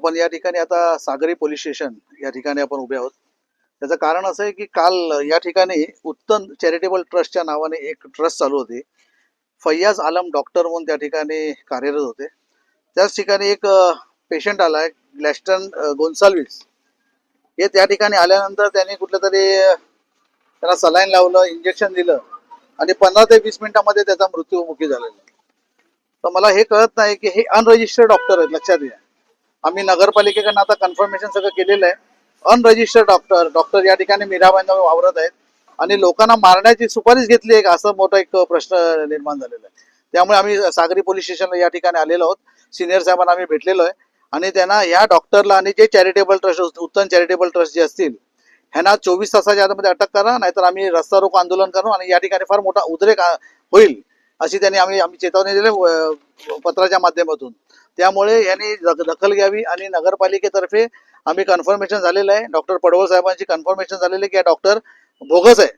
पण या ठिकाणी आता सागरी पोलीस स्टेशन या ठिकाणी आपण उभे आहोत। त्याचं कारण असं आहे की काल या ठिकाणी उत्तम चॅरिटेबल ट्रस्टच्या नावाने एक ट्रस्ट चालू होती। फैयाज आलम डॉक्टर म्हणून त्या ठिकाणी कार्यरत होते। त्याच ठिकाणी एक पेशंट आलाय ग्लॅस्टन गोन्साल्विस। हे त्या ठिकाणी आल्यानंतर त्यांनी कुठलं तरी त्याला सलाईन लावलं, इंजेक्शन दिलं आणि 15 ते 20 मिनिटांमध्ये त्याचा मृत्यूमुखी झालेला। तर मला हे कळत नाही की हे अनरजिस्टर्ड डॉक्टर आहेत, लक्षात घ्या। आम्ही नगरपालिकेकडनं आता कन्फर्मेशन सगळं केलेलं आहे। अनरजिस्टर्ड डॉक्टर या ठिकाणी मीराबाईंजवळ वावरत आहेत आणि लोकांना मारण्याची सुपारीच घेतली आहे का, असं मोठा एक प्रश्न निर्माण झालेला आहे। त्यामुळे आम्ही सागरी पोलीस स्टेशनला या ठिकाणी आलेलो आहोत। सिनियर साहेबांना आम्ही भेटलेलो आहे आणि त्यांना या डॉक्टरला आणि जे चॅरिटेबल ट्रस्ट, उत्तम चॅरिटेबल ट्रस्ट जे असतील ह्यांना 24 तासाच्या आतमध्ये अटक करा, नाहीतर आम्ही रस्ता रोको आंदोलन करू आणि या ठिकाणी फार मोठा उद्रेक होईल अशी त्यांनी आम्ही चेतावणी दिली पत्राच्या माध्यमातून। त्यामुळे यांनी दखल घ्यावी आणि नगरपालिकेतर्फे आम्ही कन्फर्मेशन झालेलं आहे, डॉक्टर पडवळ साहेबांची कन्फर्मेशन झालेलं आहे की हा डॉक्टर बोगस आहे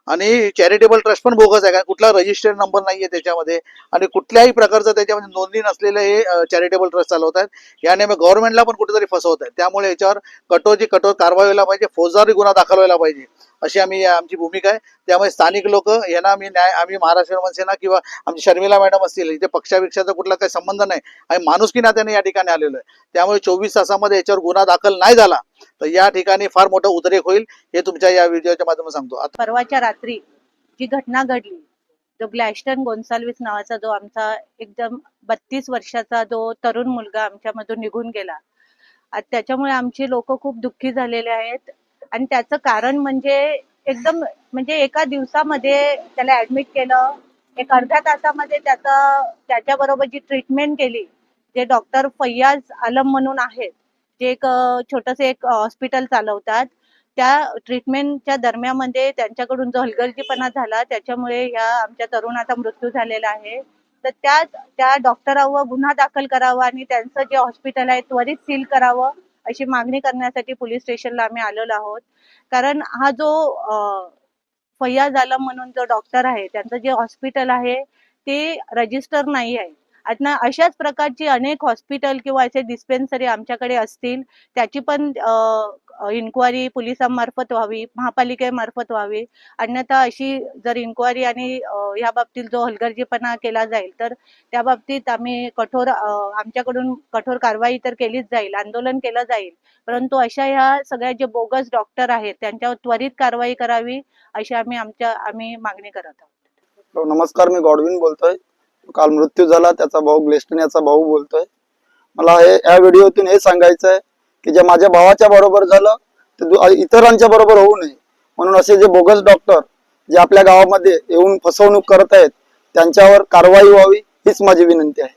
आणि चॅरिटेबल ट्रस्ट पण बोगस आहे, कारण कुठला रजिस्टर्ड नंबर नाहीये त्याच्यामध्ये आणि कुठल्याही प्रकारचं त्याच्यामध्ये नोंदणी नसलेलं हे चॅरिटेबल ट्रस्ट चालवत आहेत। याने मग गव्हर्नमेंटला पण कुठेतरी फसवत आहेत। त्यामुळे याच्यावर कठोर कारवाई व्हायला पाहिजे, फौजदारी गुन्हा दाखल व्हायला पाहिजे अशी आमची भूमिका आहे। त्यामुळे स्थानिक लोक यांना आम्ही महाराष्ट्र मनसेना किंवा आमची शर्मिला मॅडम असतील, इथे पक्षापेक्षाचा कुठला काही संबंध नाही, आम्ही माणुसकी नात्याने या ठिकाणी आलेलो आहे। त्यामुळे 24 तासामध्ये याच्यावर गुन्हा दाखल नाही झाला तर या ठिकाणी फार मोठं उद्रेक होईल, हे तुमच्या या व्हिडिओच्या माध्यमातून सांगतो। परवाच्या रात्री जी घटना घडली, जो ग्लॅस्टन गोन्साल्विस नावाचा जो आमचा एकदम 32 वर्षाचा जो तरुण मुलगा आमच्यामधून निघून गेला, त्याच्यामुळे आमची लोक खूप दुःखी झालेले आहेत। आणि त्याचं कारण म्हणजे एका दिवसामध्ये त्याला ऍडमिट केलं, एक अर्ध्या तासामध्ये त्याच्याबरोबर जी ट्रीटमेंट केली, जे डॉक्टर फैयाज आलम म्हणून आहेत, जे एक छोटंसं एक हॉस्पिटल चालवतात, त्या ट्रीटमेंटच्या दरम्यानमध्ये त्यांच्याकडून जो हलगर्जीपणा झाला त्याच्यामुळे ह्या आमच्या तरुणाचा मृत्यू झालेला आहे। तर त्या डॉक्टरांवर गुन्हा दाखल करावा आणि त्यांचं जे हॉस्पिटल आहे त्वरित सील करावं अशी मागणी करण्यासाठी पोलीस स्टेशनला आम्ही आलेलो आहोत। कारण हा जो फैयाज आलम म्हणून जो डॉक्टर आहे, त्यांचं जे हॉस्पिटल आहे ते रजिस्टर नाही आहे। आता अशाच प्रकारची अनेक हॉस्पिटल किंवा असे डिस्पेन्सरी आमच्याकडे असतील, त्याची पण इन्क्वायरी पोलिसांमार्फत व्हावी, महापालिकेमार्फत व्हावी। अन्यथा अशी जर इन्क्वायरी आणि या बाबतीत जो हलगर्जीपणा केला जाईल तर त्या बाबतीत आम्ही आमच्याकडून कठोर कारवाई तर केलीच जाईल, आंदोलन केलं जाईल। परंतु अशा ह्या सगळ्या जे बोगस डॉक्टर आहेत त्यांच्यावर त्वरित कारवाई करावी अशी आम्ही मागणी करत आहोत। नमस्कार, मी गॉडविन बोलतोय। काल मृत्यू झाला त्याचा भाऊ ग्लॅस्टन याचा भाऊ बोलतोय। मला या व्हिडिओतून हे सांगायचं आहे की जे माझ्या भावाच्या बरोबर झालं ते इतरांच्या बरोबर होऊ नये, म्हणून असे जे बोगस डॉक्टर जे आपल्या गावामध्ये येऊन फसवणूक करत आहेत त्यांच्यावर कारवाई व्हावी हीच माझी विनंती आहे।